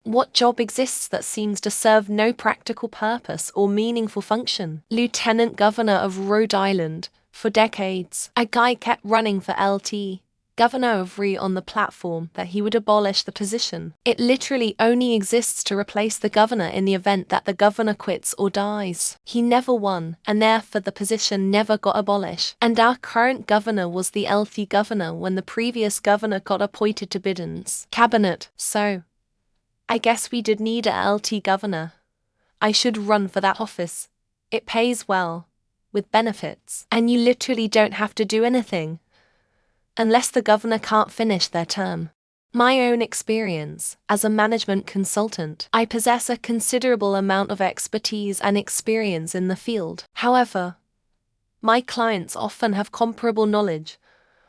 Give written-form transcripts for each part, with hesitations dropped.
What job exists that seems to serve no practical purpose or meaningful function? Lieutenant Governor of Rhode Island. For decades, a guy kept running for LT. Governor of RE on the platform that he would abolish the position. It literally only exists to replace the governor in the event that the governor quits or dies. He never won, and therefore the position never got abolished. And our current governor was the LT governor when the previous governor got appointed to Biden's cabinet. So, I guess we did need a LT governor. I should run for that office. It pays well, with benefits, and you literally don't have to do anything unless the governor can't finish their term. My own experience, as a management consultant, I possess a considerable amount of expertise and experience in the field. However, my clients often have comparable knowledge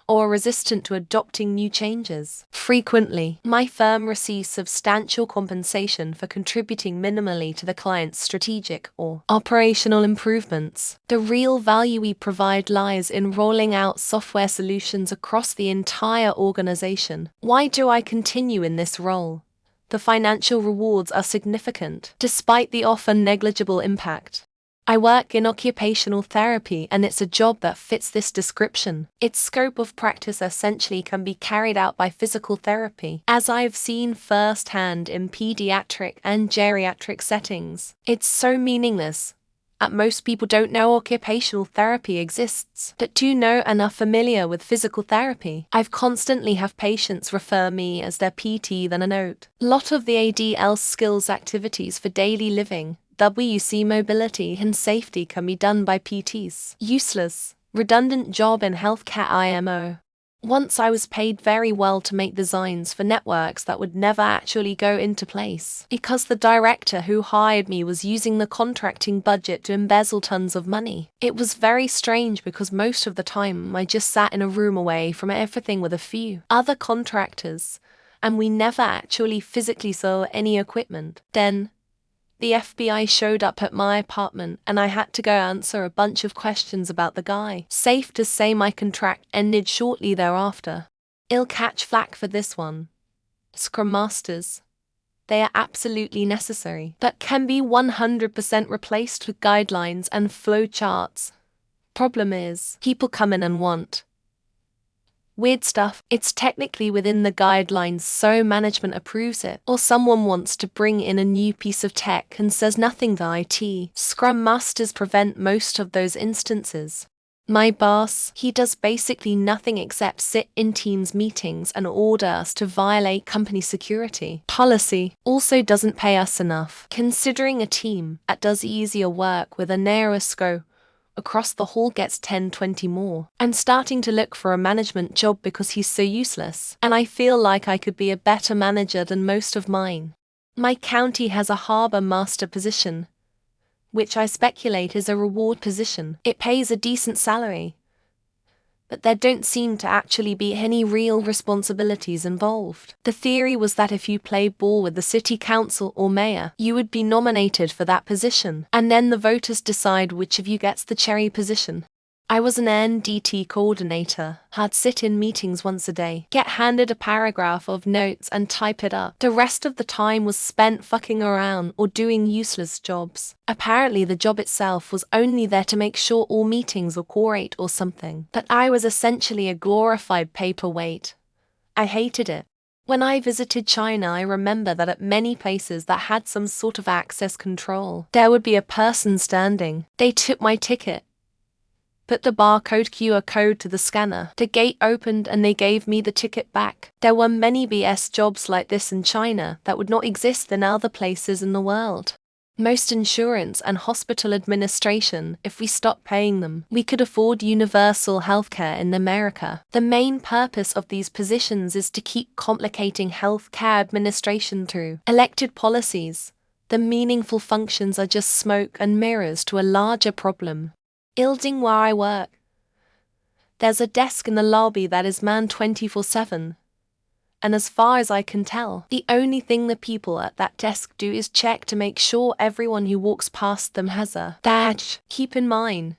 or are resistant to adopting new changes. Frequently, my firm receives substantial compensation for contributing minimally to the client's strategic or operational improvements. The real value we provide lies in rolling out software solutions across the entire organization. Why do I continue in this role? The financial rewards are significant, despite the often negligible impact. I work in occupational therapy, and it's a job that fits this description. Its scope of practice essentially can be carried out by physical therapy, as I've seen firsthand in pediatric and geriatric settings. It's so meaningless that most people don't know occupational therapy exists, but do know and are familiar with physical therapy. I've constantly have patients refer me as their PT than a note. Lot of the ADL skills activities for daily living, WC mobility and safety can be done by PTs. Useless, redundant job in healthcare IMO. Once I was paid very well to make designs for networks that would never actually go into place, because the director who hired me was using the contracting budget to embezzle tons of money. It was very strange because most of the time I just sat in a room away from everything with a few other contractors, and we never actually physically saw any equipment. Then, the FBI showed up at my apartment and I had to go answer a bunch of questions about the guy. Safe to say my contract ended shortly thereafter. I'll catch flack for this one. Scrum Masters. They are absolutely necessary, but can be 100% replaced with guidelines and flow charts. Problem is, people come in and want weird stuff. It's technically within the guidelines, so management approves it. Or someone wants to bring in a new piece of tech and says nothing to IT. Scrum Masters prevent most of those instances. My boss, he does basically nothing except sit in Teams meetings and order us to violate company security policy. Also doesn't pay us enough. Considering a team that does easier work with a narrower scope across the hall gets 10-20 more. I'm starting to look for a management job because he's so useless, and I feel like I could be a better manager than most of mine. My county has a harbor master position, which I speculate is a reward position. It pays a decent salary, but there don't seem to actually be any real responsibilities involved. The theory was that if you play ball with the city council or mayor, you would be nominated for that position, and then the voters decide which of you gets the cherry position. I was an NDT coordinator, had sit in meetings once a day, get handed a paragraph of notes and type it up. The rest of the time was spent fucking around or doing useless jobs. Apparently the job itself was only there to make sure all meetings were correct or something, but I was essentially a glorified paperweight. I hated it. When I visited China, I remember that at many places that had some sort of access control, there would be a person standing. They took my ticket, put the barcode QR code to the scanner. The gate opened and they gave me the ticket back. There were many BS jobs like this in China that would not exist in other places in the world. Most insurance and hospital administration, if we stopped paying them, we could afford universal healthcare in America. The main purpose of these positions is to keep complicating healthcare administration through elected policies. The meaningful functions are just smoke and mirrors to a larger problem. Building where I work, there's a desk in the lobby that is manned 24/7. And as far as I can tell, the only thing the people at that desk do is check to make sure everyone who walks past them has a badge. Keep in mind,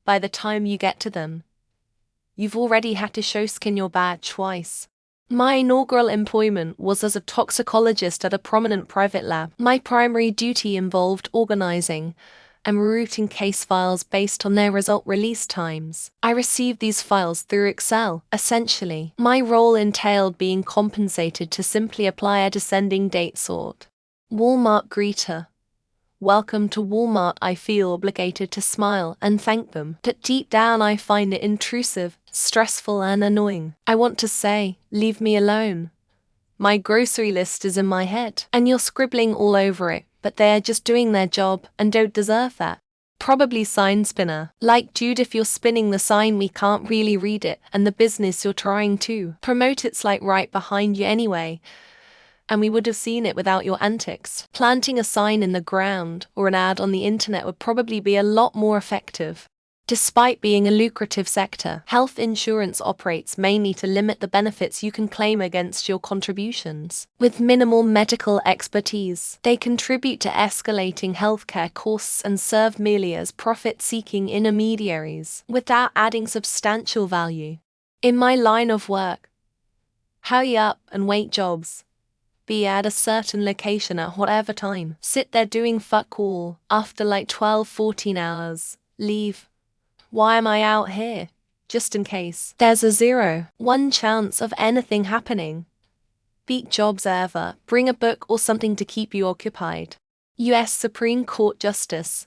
by the time you get to them, you've already had to show skin your badge twice. My inaugural employment was as a toxicologist at a prominent private lab. My primary duty involved organizing and routing case files based on their result release times. I received these files through Excel, essentially. My role entailed being compensated to simply apply a descending date sort. Walmart greeter. Welcome to Walmart. I feel obligated to smile and thank them, but deep down I find it intrusive, stressful and annoying. I want to say, leave me alone. My grocery list is in my head, and you're scribbling all over it, but they're just doing their job and don't deserve that. Probably sign spinner. Like, dude, if you're spinning the sign we can't really read it, and the business you're trying to promote it's like right behind you anyway, and we would have seen it without your antics. Planting a sign in the ground or an ad on the internet would probably be a lot more effective. Despite being a lucrative sector, health insurance operates mainly to limit the benefits you can claim against your contributions. With minimal medical expertise, they contribute to escalating healthcare costs and serve merely as profit-seeking intermediaries, without adding substantial value. In my line of work, hurry up and wait jobs. Be at a certain location at whatever time. Sit there doing fuck all. After like 12-14 hours, leave. Why am I out here? Just in case. There's a 0.1 chance of anything happening. Beat jobs ever. Bring a book or something to keep you occupied. US Supreme Court Justice.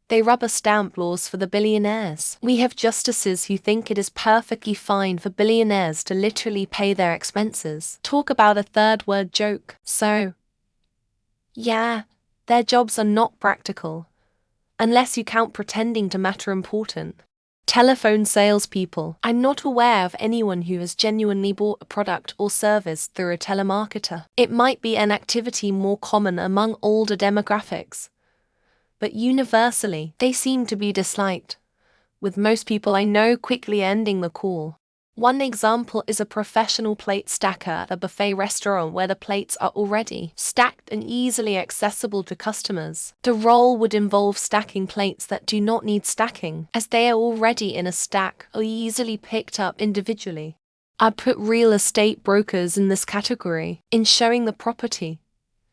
They rubber stamp laws for the billionaires. We have justices who think it is perfectly fine for billionaires to literally pay their expenses. Talk about a third word joke. So, yeah, their jobs are not practical. Unless you count pretending to matter important. Telephone salespeople. I'm not aware of anyone who has genuinely bought a product or service through a telemarketer. It might be an activity more common among older demographics, but universally, they seem to be disliked, with most people I know quickly ending the call. One example is a professional plate stacker at a buffet restaurant where the plates are already stacked and easily accessible to customers. The role would involve stacking plates that do not need stacking, as they are already in a stack or easily picked up individually. I'd put real estate brokers in this category, in showing the property,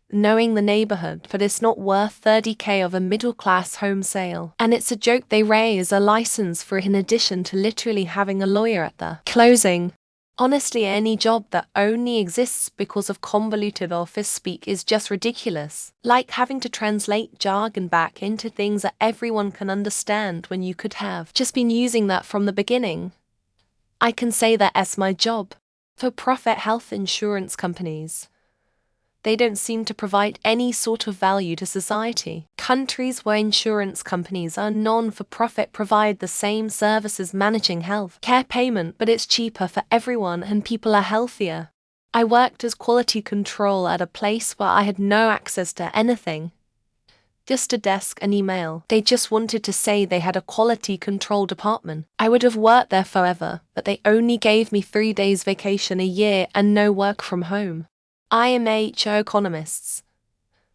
knowing the neighborhood, but it's not worth $30,000 of a middle-class home sale. And it's a joke they raise a license for it in addition to literally having a lawyer at the closing. Honestly, any job that only exists because of convoluted office speak is just ridiculous. Like having to translate jargon back into things that everyone can understand when you could have just been using that from the beginning. I can say that as my job. For-profit health insurance companies, they don't seem to provide any sort of value to society. Countries where insurance companies are non-for-profit provide the same services managing health care payment, but it's cheaper for everyone and people are healthier. I worked as quality control at a place where I had no access to anything. Just a desk and email. They just wanted to say they had a quality control department. I would have worked there forever, but they only gave me 3 days vacation a year and no work from home. IMHO economists.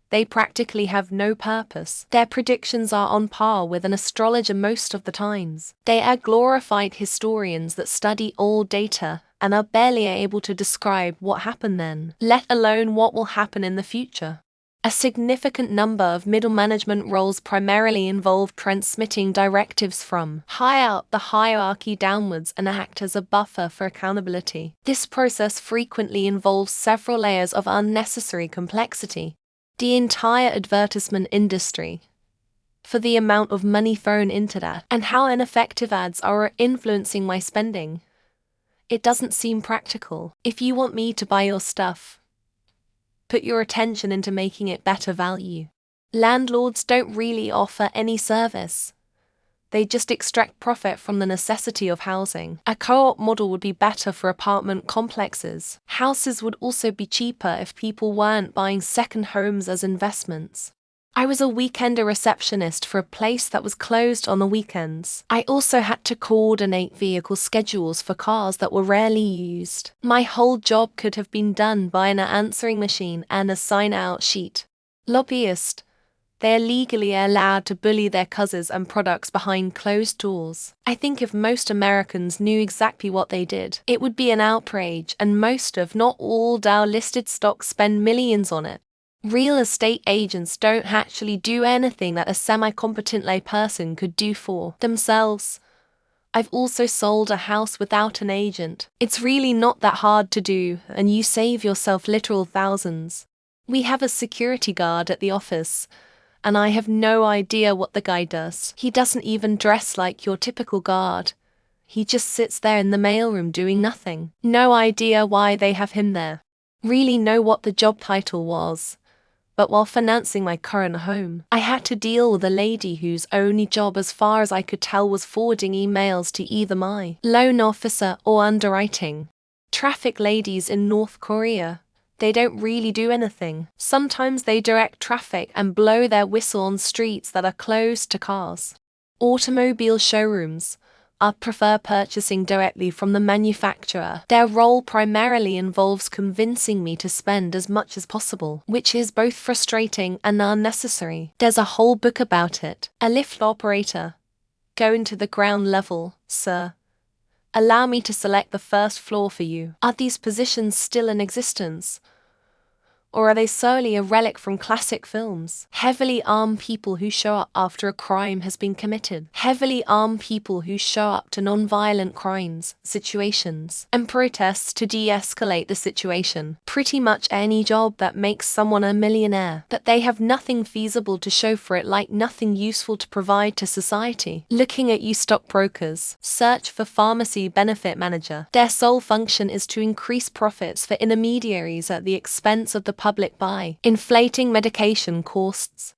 They practically have no purpose. Their predictions are on par with an astrologer most of the times. They are glorified historians that study all data and are barely able to describe what happened then, let alone what will happen in the future. A significant number of middle management roles primarily involve transmitting directives from high up the hierarchy downwards and act as a buffer for accountability. This process frequently involves several layers of unnecessary complexity. The entire advertisement industry, for the amount of money thrown into that, and how ineffective ads are influencing my spending. It doesn't seem practical. If you want me to buy your stuff, put your attention into making it better value. Landlords don't really offer any service. They just extract profit from the necessity of housing. A co-op model would be better for apartment complexes. Houses would also be cheaper if people weren't buying second homes as investments. I was a weekender receptionist for a place that was closed on the weekends. I also had to coordinate vehicle schedules for cars that were rarely used. My whole job could have been done by an answering machine and a sign-out sheet. Lobbyist. They are legally allowed to bully their cousins and products behind closed doors. I think if most Americans knew exactly what they did, it would be an outrage, and most if not all Dow-listed stocks spend millions on it. Real estate agents don't actually do anything that a semi-competent layperson could do for themselves. I've also sold a house without an agent. It's really not that hard to do, and you save yourself literal thousands. We have a security guard at the office, and I have no idea what the guy does. He doesn't even dress like your typical guard. He just sits there in the mailroom doing nothing. No idea why they have him there. Really know what the job title was. But while financing my current home, I had to deal with a lady whose only job as far as I could tell was forwarding emails to either my loan officer or underwriting. Traffic ladies in North Korea, they don't really do anything. Sometimes they direct traffic and blow their whistle on streets that are closed to cars. Automobile showrooms, I prefer purchasing directly from the manufacturer. Their role primarily involves convincing me to spend as much as possible, which is both frustrating and unnecessary. There's a whole book about it. A lift operator. Go into the ground level, sir. Allow me to select the first floor for you. Are these positions still in existence? Or are they solely a relic from classic films? Heavily armed people who show up after a crime has been committed. Heavily armed people who show up to non-violent crimes, situations, and protests to de-escalate the situation. Pretty much any job that makes someone a millionaire. But they have nothing feasible to show for it, like nothing useful to provide to society. Looking at you stockbrokers. Search for pharmacy benefit manager. Their sole function is to increase profits for intermediaries at the expense of the public by inflating medication costs.